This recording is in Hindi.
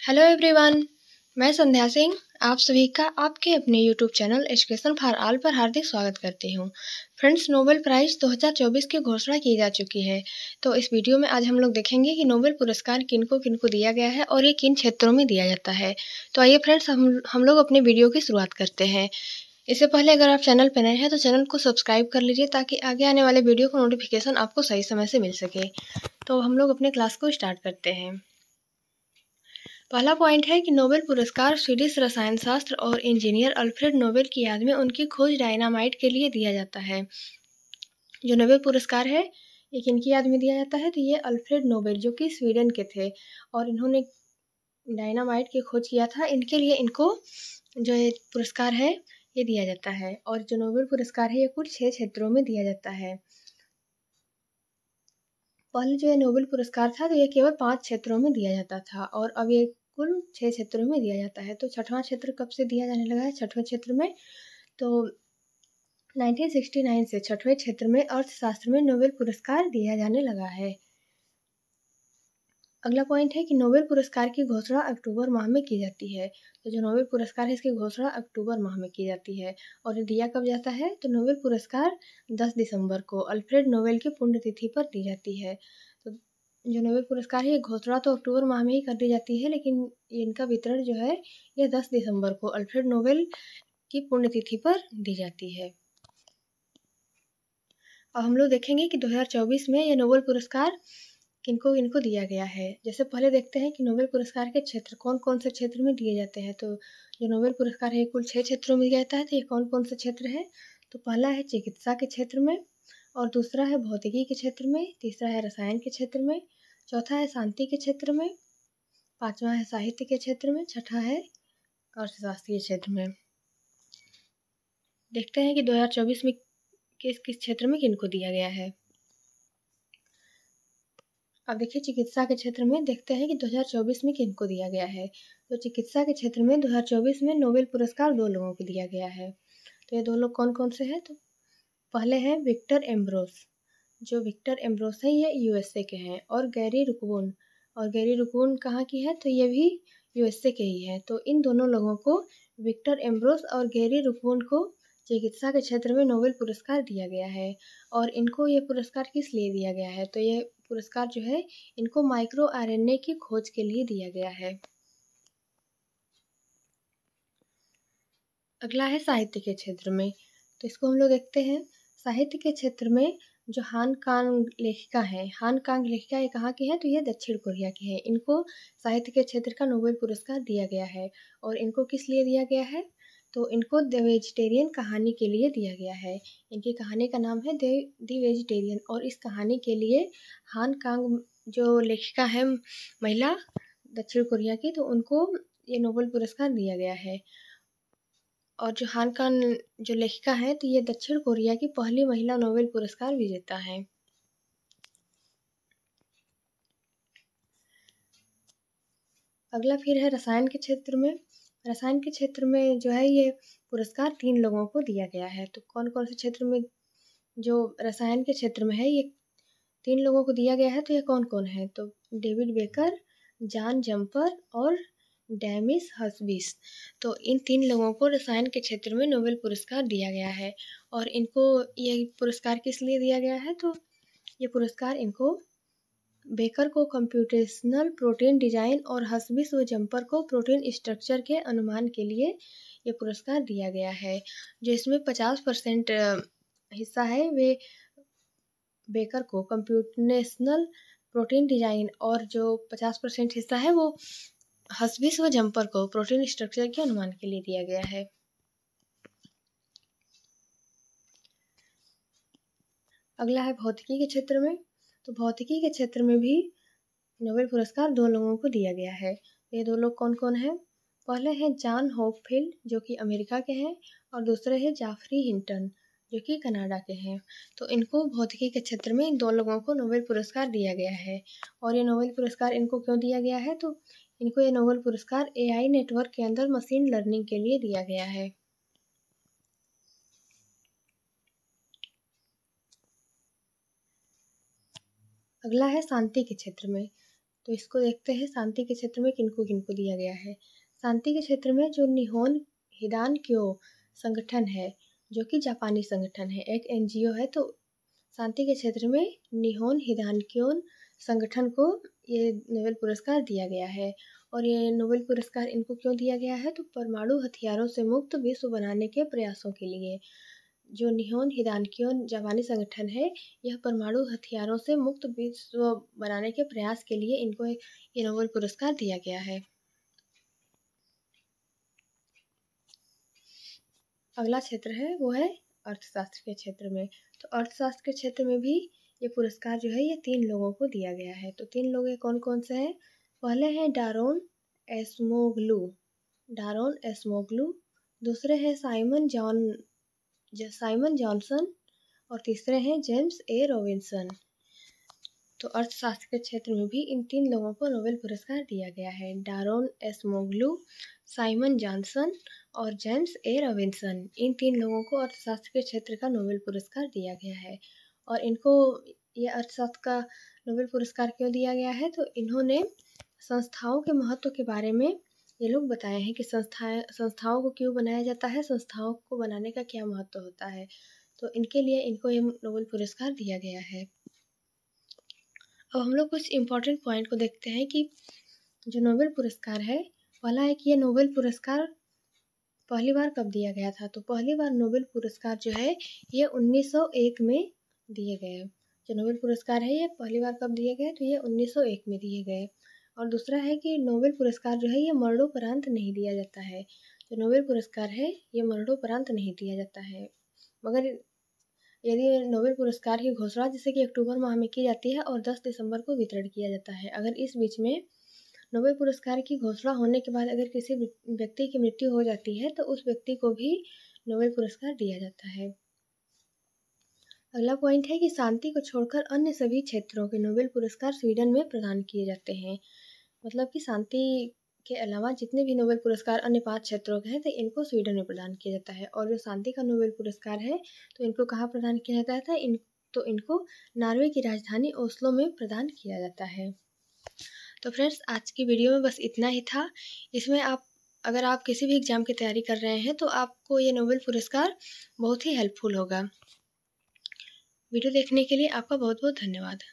Hello everyone. मैं संध्या सिंह आप सभी का आपके अपने YouTube channel education for all पर हार्दिक स्वागत करती हूँ। फ्रेंड्स, नोबेल प्राइज़ 2024 की घोषणा की जा चुकी है। तो इस वीडियो में आज हम लोग देखेंगे कि नोबेल पुरस्कार किनको किनको दिया गया है और ये किन क्षेत्रों में दिया जाता है। तो आइए फ्रेंड्स, हम लोग अपने वीडियो की शुरुआत करते हैं। इससे पहले अगर आप चैनल पर नए हैं तो चैनल को सब्सक्राइब कर लीजिए ताकि आगे आने वाले वीडियो का नोटिफिकेशन आपको सही समय से मिल सके। तो हम लोग अपने क्लास को स्टार्ट करते हैं। पहला पॉइंट है कि नोबेल पुरस्कार स्वीडिश रसायन शास्त्र और इंजीनियर अल्फ्रेड नोबेल की याद में उनकी खोज डायनामाइट के लिए दिया जाता है। जो नोबेल पुरस्कार है ये किनकी याद में दिया जाता है, तो ये अल्फ्रेड नोबेल जो कि स्वीडन के थे और इन्होंने डायनामाइट की खोज किया था, इनके लिए इनको जो ये पुरस्कार है ये दिया जाता है। और जो नोबेल पुरस्कार है ये कुल 6 क्षेत्रों में दिया जाता है। पहले जो ये नोबेल पुरस्कार था तो ये केवल 5 क्षेत्रों में दिया जाता था और अब ये कुल 6 क्षेत्रों में दिया जाता है। तो छठवां क्षेत्र कब से दिया जाने लगा है? छठवें क्षेत्र में तो 1969 से छठवें क्षेत्र में अर्थशास्त्र में नोबेल पुरस्कार दिया जाने लगा है। अगला पॉइंट है कि नोबेल पुरस्कार की घोषणा अक्टूबर माह में की जाती है। तो जो नोबेल पुरस्कार है इसकी घोषणा अक्टूबर माह में की जाती है। और ये दिया कब जाता है? तो नोबेल पुरस्कार 10 दिसंबर को अल्फ्रेड नोबेल की पुण्यतिथि पर दी जाती है। तो जो नोबेल पुरस्कार है ये घोषणा तो अक्टूबर माह में ही कर दी जाती है, लेकिन इनका वितरण जो है ये 10 दिसंबर को अल्फ्रेड नोबेल की पुण्यतिथि पर दी जाती है। अब हम लोग देखेंगे कि 2024 में ये नोबेल पुरस्कार किनको किनको दिया गया है। जैसे पहले देखते हैं कि नोबेल पुरस्कार के क्षेत्र कौन कौन से क्षेत्र में दिए जाते हैं। तो जो नोबेल पुरस्कार है कुल 6 क्षेत्रों में दिया जाता है। तो ये कौन कौन से क्षेत्र है? तो पहला है चिकित्सा के क्षेत्र में, और दूसरा है भौतिकी के क्षेत्र में, तीसरा है रसायन के क्षेत्र में, चौथा है शांति के क्षेत्र में, पांचवा है साहित्य के क्षेत्र में, छठा है अर्थशास्त्र के क्षेत्र में। देखते हैं कि 2024 में किस किस क्षेत्र में किनको दिया गया है। अब देखिए चिकित्सा के क्षेत्र में देखते हैं कि 2024 में किनको दिया गया है। तो चिकित्सा के क्षेत्र में 2024 में नोबेल पुरस्कार 2 लोगों को दिया गया है। तो ये 2 लोग कौन कौन से हैं? तो पहले हैं विक्टर एम्ब्रोस। जो विक्टर एम्ब्रोस है ये यूएसए के हैं। और गैरी रुकवोन, और गैरी रुकवोन कहाँ की है? तो ये भी यूएसए के ही है। तो इन दोनों लोगों को, विक्टर एम्ब्रोस और गैरी रुकवोन को चिकित्सा के क्षेत्र में नोबेल पुरस्कार दिया गया है। और इनको ये पुरस्कार किस लिए दिया गया है? तो ये पुरस्कार जो है इनको माइक्रो आरएनए की खोज के लिए दिया गया है। अगला है साहित्य के क्षेत्र में। तो इसको हम लोग देखते हैं। साहित्य के क्षेत्र में जो हान कांग लेखिका है, हान कांग लेखिका ये कहाँ की है? तो ये दक्षिण कोरिया की है। इनको साहित्य के क्षेत्र का नोबेल पुरस्कार दिया गया है। और इनको किस लिए दिया गया है? तो इनको द वेजिटेरियन कहानी के लिए दिया गया है। इनकी कहानी का नाम है द वेजिटेरियन। और इस कहानी के लिए हान कांग जो लेखिका है महिला दक्षिण कोरिया की, तो उनको ये नोबेल पुरस्कार दिया गया है। और जो हान कांग जो लेखिका है तो ये दक्षिण कोरिया की पहली महिला नोबेल पुरस्कार विजेता है। अगला फिर है रसायन के क्षेत्र में। रसायन के क्षेत्र में जो है ये पुरस्कार 3 लोगों को दिया गया है। तो कौन कौन से क्षेत्र में जो रसायन के क्षेत्र में है ये 3 लोगों को दिया गया है? तो ये कौन कौन है? तो डेविड बेकर, जॉन जम्पर और डेमिस हर्शबीस। तो इन 3 लोगों को रसायन के क्षेत्र में नोबेल पुरस्कार दिया गया है। और इनको ये पुरस्कार किस लिए दिया गया है? तो ये पुरस्कार इनको बेकर को कंप्यूटेशनल प्रोटीन डिजाइन और हर्शबीस व जम्पर को प्रोटीन स्ट्रक्चर के अनुमान के लिए ये पुरस्कार दिया गया है। जो इसमें 50% हिस्सा है वे बेकर को कंप्यूटेशनल प्रोटीन डिजाइन, और जो 50% हिस्सा है वो हर्शबीस व जम्पर को प्रोटीन स्ट्रक्चर के अनुमान के लिए दिया गया है। अगला है भौतिकी के क्षेत्र में। तो भौतिकी के क्षेत्र में भी नोबेल पुरस्कार 2 लोगों को दिया गया है। ये 2 लोग कौन कौन हैं? पहले हैं जॉन होपफील्ड जो कि अमेरिका के हैं, और दूसरे हैं जाफरी हिंटन जो कि कनाडा के हैं। तो इनको भौतिकी के क्षेत्र में इन 2 लोगों को नोबेल पुरस्कार दिया गया है। और ये नोबेल पुरस्कार इनको क्यों दिया गया है? तो इनको ये नोबेल पुरस्कार एआई नेटवर्क के अंदर मशीन लर्निंग के लिए दिया गया है। अगला है शांति के क्षेत्र में। तो इसको देखते हैं शांति के क्षेत्र में किनको किनको दिया गया है। शांति के क्षेत्र में जो निहोन हिदानक्यो संगठन है, जो कि जापानी संगठन है, एक एनजीओ है, तो शांति के क्षेत्र में निहोन हिदानक्यो संगठन को ये नोबेल पुरस्कार दिया गया है। और ये नोबेल पुरस्कार इनको क्यों दिया गया है, तो परमाणु हथियारों से मुक्त विश्व बनाने के प्रयासों के लिए। जो निहोन हिदानक्यो जापानी संगठन है, यह परमाणु हथियारों से मुक्त विश्व बनाने के प्रयास के लिए इनको ये नोबेल पुरस्कार दिया गया है। अगला क्षेत्र है वो है अर्थशास्त्र के क्षेत्र में। तो अर्थशास्त्र के क्षेत्र में भी ये पुरस्कार जो है ये 3 लोगों को दिया गया है। तो 3 लोग कौन कौन से हैं? पहले हैं डारोन एसमोग्लू, दूसरे हैं साइमन जॉनसन और तीसरे हैं जेम्स ए रॉबिन्सन। तो अर्थशास्त्र के क्षेत्र में भी इन 3 लोगों को नोबेल पुरस्कार दिया गया है, डारोन एसमोग्लू, साइमन जॉनसन और जेम्स ए रॉबिन्सन। इन 3 लोगों को अर्थशास्त्र के क्षेत्र का नोबेल पुरस्कार दिया गया है। और इनको ये अर्थशास्त्र का नोबेल पुरस्कार क्यों दिया गया है, तो इन्होंने संस्थाओं के महत्व के बारे में ये लोग बताए हैं कि संस्थाओं को क्यों बनाया जाता है, संस्थाओं को बनाने का क्या महत्व होता है। तो इनके लिए इनको ये नोबेल पुरस्कार दिया गया है। अब हम लोग कुछ इम्पोर्टेंट पॉइंट को देखते हैं कि जो नोबेल पुरस्कार है, पहला है कि ये नोबेल पुरस्कार पहली बार कब दिया गया था। तो पहली बार नोबेल पुरस्कार जो है ये 1901 में दिए गए। जो नोबेल पुरस्कार है ये पहली बार कब दिए गए, तो ये 1901 में दिए गए। और दूसरा है कि नोबेल पुरस्कार जो है ये मरणोपरांत नहीं दिया जाता है। जो नोबेल पुरस्कार है ये मरणोपरांत नहीं दिया जाता है, मगर यदि नोबेल पुरस्कार की घोषणा जैसे कि अक्टूबर माह में की जाती है और 10 दिसंबर को वितरण किया जाता है। अगर इस बीच में नोबेल पुरस्कार की घोषणा होने के बाद अगर किसी व्यक्ति की मृत्यु हो जाती है तो उस व्यक्ति को भी नोबेल पुरस्कार दिया जाता है। अगला पॉइंट है कि शांति को छोड़कर अन्य सभी क्षेत्रों के नोबेल पुरस्कार स्वीडन में प्रदान किए जाते हैं। मतलब कि शांति के अलावा जितने भी नोबेल पुरस्कार अन्य 5 क्षेत्रों के हैं तो इनको स्वीडन में प्रदान किया जाता है। और जो शांति का नोबेल पुरस्कार है तो इनको कहाँ प्रदान किया जाता है, इनको नॉर्वे की राजधानी ओस्लो में प्रदान किया जाता है। तो फ्रेंड्स, आज की वीडियो में बस इतना ही था। इसमें अगर आप किसी भी एग्ज़ाम की तैयारी कर रहे हैं तो आपको ये नोबेल पुरस्कार बहुत ही हेल्पफुल होगा। वीडियो देखने के लिए आपका बहुत बहुत धन्यवाद।